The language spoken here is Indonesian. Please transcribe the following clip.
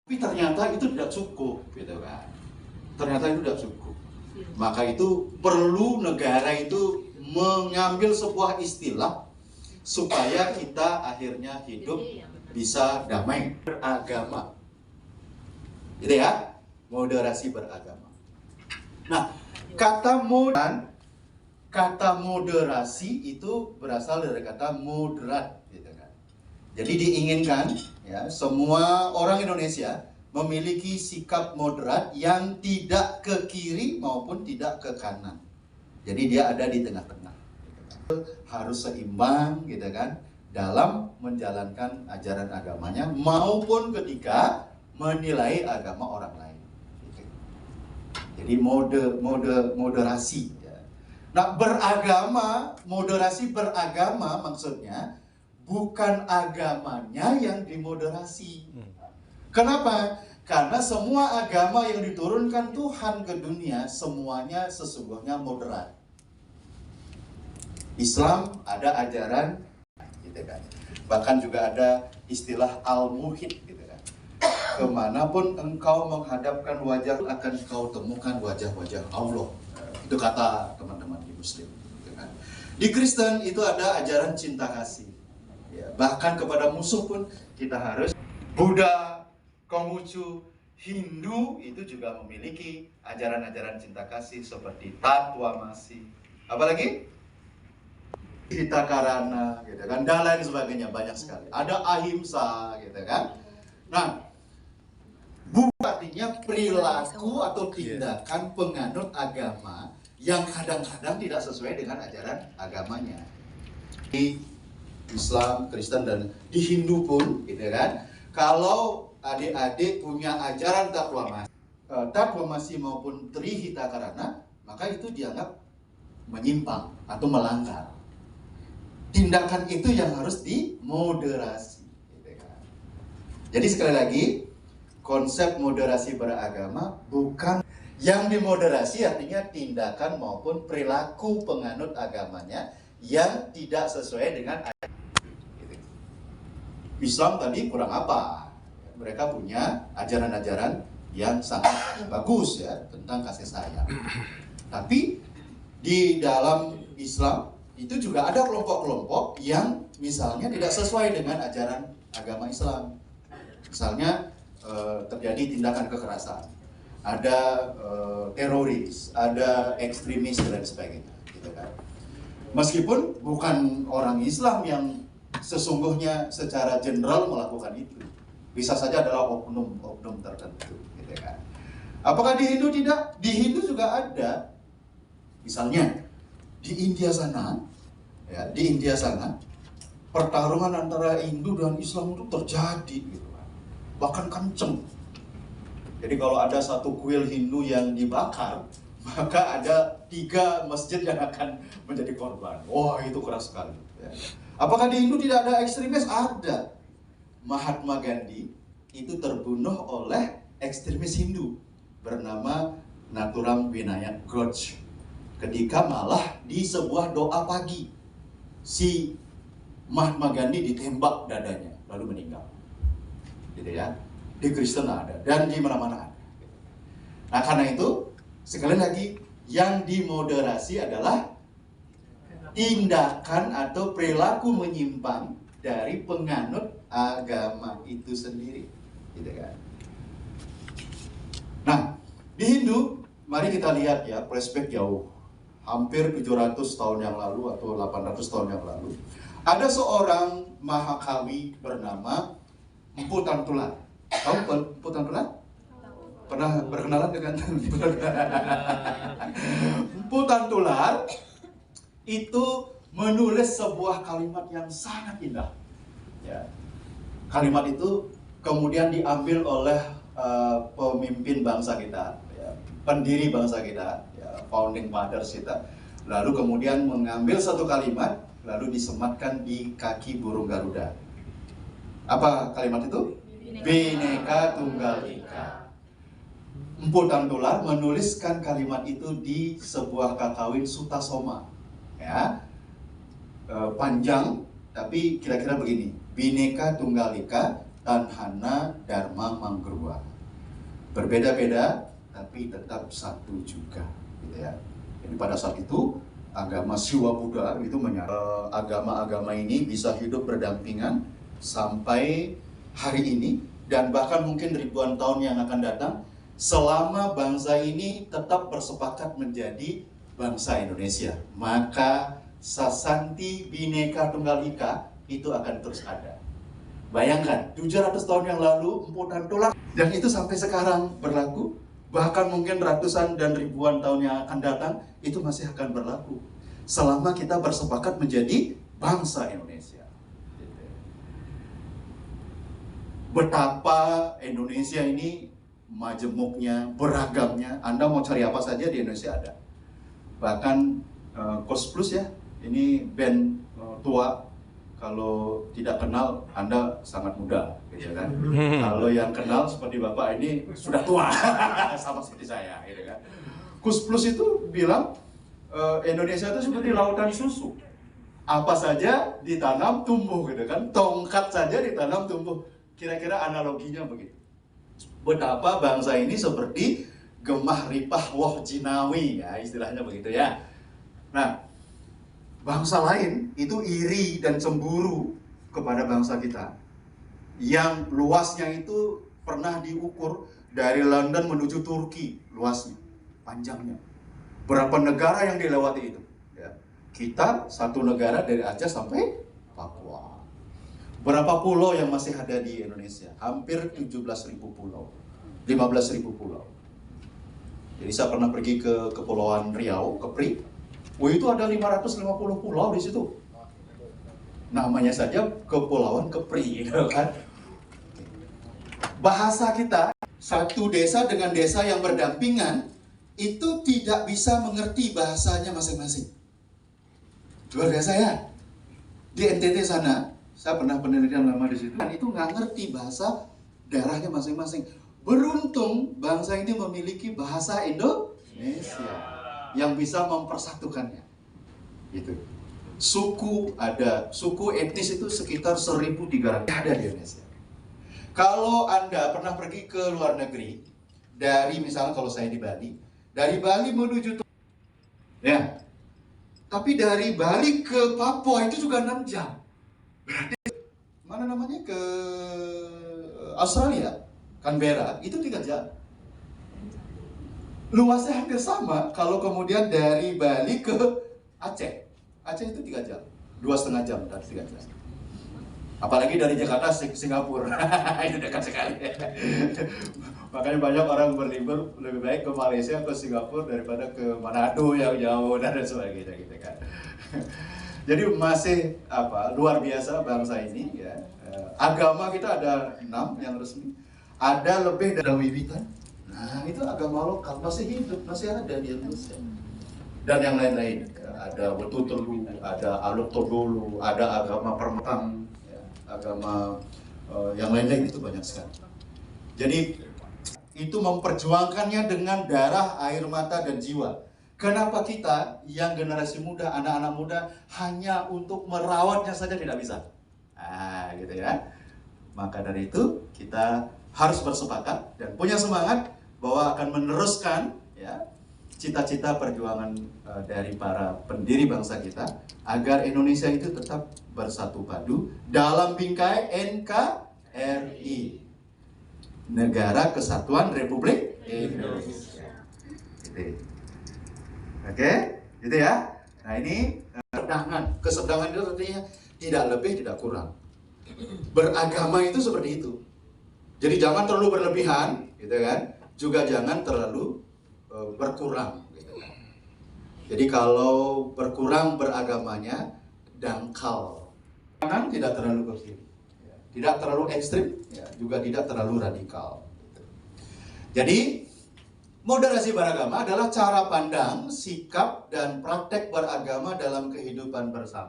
Tapi ternyata itu tidak cukup, gitu kan. Ternyata itu tidak cukup. Maka itu perlu negara itu mengambil sebuah istilah supaya kita akhirnya hidup bisa damai beragama. Gitu ya, moderasi beragama. Nah, kata moderasi itu berasal dari kata moderat, gitu kan. Jadi diinginkan ya semua orang Indonesia memiliki sikap moderat yang tidak ke kiri maupun tidak ke kanan. Jadi dia ada di tengah-tengah. Harus seimbang gitu kan dalam menjalankan ajaran agamanya maupun ketika menilai agama orang lain. Jadi moderasi. Ya. Nah, moderasi beragama maksudnya bukan agamanya yang dimoderasi. Kenapa? Karena semua agama yang diturunkan Tuhan ke dunia semuanya sesungguhnya moderat. Islam ada ajaran, gitu kan. Bahkan juga ada istilah al-muhid, gitu kan. Kemanapun engkau menghadapkan wajah akan kau temukan wajah-wajah Allah. Itu kata teman-teman di Muslim, gitu kan. Di Kristen itu ada ajaran cinta kasih. Ya, bahkan kepada musuh pun kita harus. Buddha, Konghucu, Hindu itu juga memiliki ajaran-ajaran cinta kasih seperti Tatwamasi. Apalagi? Hitakarana, gitu kan, dan lain sebagainya, banyak sekali. Ada ahimsa, gitu kan. Nah, artinya perilaku atau tindakan penganut agama yang kadang-kadang tidak sesuai dengan ajaran agamanya. Di Islam, Kristen, dan di Hindu pun, gitu kan, kalau adik-adik punya ajaran Tatwamasi maupun Trihitakarana, maka itu dianggap menyimpang atau melanggar. Tindakan itu yang harus dimoderasi. Gitu kan. Jadi sekali lagi, konsep moderasi beragama bukan yang dimoderasi, artinya tindakan maupun perilaku penganut agamanya yang tidak sesuai dengan Islam tadi kurang apa? Mereka punya ajaran-ajaran yang sangat bagus ya tentang kasih sayang. Tapi di dalam Islam itu juga ada kelompok-kelompok yang misalnya tidak sesuai dengan ajaran agama Islam. Misalnya terjadi tindakan kekerasan, ada teroris, ada ekstremis dan sebagainya, gitu kan. Meskipun bukan orang Islam yang sesungguhnya secara general melakukan itu, bisa saja adalah oknum tertentu, gitu kan. Apakah di Hindu tidak? Di Hindu juga ada, misalnya di India sana, ya di India sana pertarungan antara Hindu dan Islam itu terjadi, gitu kan. Bahkan kenceng. Jadi kalau ada satu kuil Hindu yang dibakar, maka ada 3 masjid yang akan menjadi korban. Wah, itu keras sekali. Ya. Apakah di Hindu tidak ada ekstremis? Ada. Mahatma Gandhi itu terbunuh oleh ekstremis Hindu bernama Nathuram Vinayak Godse. Ketika malah di sebuah doa pagi, si Mahatma Gandhi ditembak dadanya, lalu meninggal. Gitu ya. Di Kristen ada, dan di mana-mana ada. Nah, karena itu, sekali lagi, yang dimoderasi adalah tindakan atau perilaku menyimpang dari penganut agama itu sendiri, gitu kan. Nah, di Hindu, mari kita lihat ya, flashback jauh, hampir 700 tahun yang lalu atau 800 tahun yang lalu, ada seorang Mahakawi bernama Empu Tantular. Tahu Empu Tantular? Pernah berkenalan dengan Empu Tantular? Itu menulis sebuah kalimat yang sangat indah. Ya. Kalimat itu kemudian diambil oleh pemimpin bangsa kita, ya, pendiri bangsa kita, ya, founding fathers kita. Lalu kemudian mengambil satu kalimat, lalu disematkan di kaki burung Garuda. Apa kalimat itu? Bhinneka Tunggal Ika. Empu Tantular menuliskan kalimat itu di sebuah kakawin Sutasoma. Ya, panjang, tapi kira-kira begini: Bhinneka Tunggal Ika, Tanhana Dharma Manggruwa. Berbeda-beda tapi tetap satu juga, gitu ya. Jadi pada saat itu agama Siwa Buddha itu menyatakan agama-agama ini bisa hidup berdampingan sampai hari ini dan bahkan mungkin ribuan tahun yang akan datang selama bangsa ini tetap bersepakat menjadi bangsa Indonesia. Maka Sasanti Bhinneka Tunggal Ika itu akan terus ada. Bayangkan 700 tahun yang lalu Empu dan Tulang, dan itu sampai sekarang berlaku. Bahkan mungkin ratusan dan ribuan tahun yang akan datang itu masih akan berlaku selama kita bersepakat menjadi bangsa Indonesia. Betapa Indonesia ini majemuknya, beragamnya. Anda mau cari apa saja di Indonesia ada. Bahkan Kos Plus ya, ini band tua. Kalau tidak kenal, Anda sangat muda, gitu kan? Kalau yang kenal seperti Bapak ini sudah tua, sama seperti saya, gitu kan? Kus Plus itu bilang Indonesia itu seperti lautan susu. Apa saja ditanam tumbuh, gitu kan? Tongkat saja ditanam tumbuh. Kira-kira analoginya begitu. Betapa bangsa ini seperti gemah ripah woh jinawi, ya istilahnya begitu ya. Nah, bangsa lain itu iri dan cemburu kepada bangsa kita yang luasnya itu pernah diukur dari London menuju Turki, luasnya, panjangnya. Berapa negara yang dilewati itu? Ya. Kita satu negara dari Aceh sampai Papua. Berapa pulau yang masih ada di Indonesia? Hampir 17.000 pulau, 15.000 pulau. Jadi saya pernah pergi ke Kepulauan Riau, Kepri. itu ada 550 pulau di situ. Namanya saja Kepulauan Kepri, gitu kan? Bahasa kita, satu desa dengan desa yang berdampingan, itu tidak bisa mengerti bahasanya masing-masing. Luar biasa ya? Di NTT sana, saya pernah penelitian lama di situ, dan itu nggak ngerti bahasa daerahnya masing-masing. Beruntung bangsa ini memiliki bahasa Indonesia yang bisa mempersatukannya, gitu. Suku ada, suku etnis itu sekitar 1.300 ada di Indonesia. Kalau Anda pernah pergi ke luar negeri, dari misalnya kalau saya di Bali, dari Bali menuju ya, tapi dari Bali ke Papua itu juga 6 jam. Berarti mana namanya ke Australia, Canberra itu 3 jam. Luasnya hampir sama. Kalau kemudian dari Bali ke Aceh, Aceh itu 3 jam, 2,5 jam dari 3 jam. Apalagi dari Jakarta Singapura, itu dekat sekali. Makanya banyak orang berlibur lebih baik ke Malaysia, ke Singapura daripada ke Manado yang jauh dan sebagainya, gitu kan. Jadi masih luar biasa bangsa ini ya. Agama kita ada 6 yang resmi, ada lebih dari Wiwitan. Nah, itu agama lokal masih hidup, masih ada di Indonesia. Dan yang lain-lain, ya, ada Wetutelu, ada Aluk Todolo, ada agama Permetang, ya, agama yang lain-lain itu banyak sekali. Jadi itu memperjuangkannya dengan darah, air mata, dan jiwa. Kenapa kita yang generasi muda, anak-anak muda hanya untuk merawatnya saja tidak bisa? Gitu ya. Maka dari itu kita harus bersepakat dan punya semangat bahwa akan meneruskan ya cita-cita perjuangan dari para pendiri bangsa kita agar Indonesia itu tetap bersatu padu dalam bingkai NKRI, Negara Kesatuan Republik Indonesia. Oke, gitu ya. Nah ini kesedaran itu artinya tidak lebih tidak kurang. Beragama itu seperti itu. Jadi jangan terlalu berlebihan, gitu kan? Juga jangan terlalu berkurang, gitu kan? Jadi kalau berkurang beragamanya, dangkal. Kanan tidak terlalu ke kiri, ya. Tidak terlalu ekstrim, ya. Juga tidak terlalu radikal. Gitu. Jadi moderasi beragama adalah cara pandang, sikap, dan praktek beragama dalam kehidupan bersama.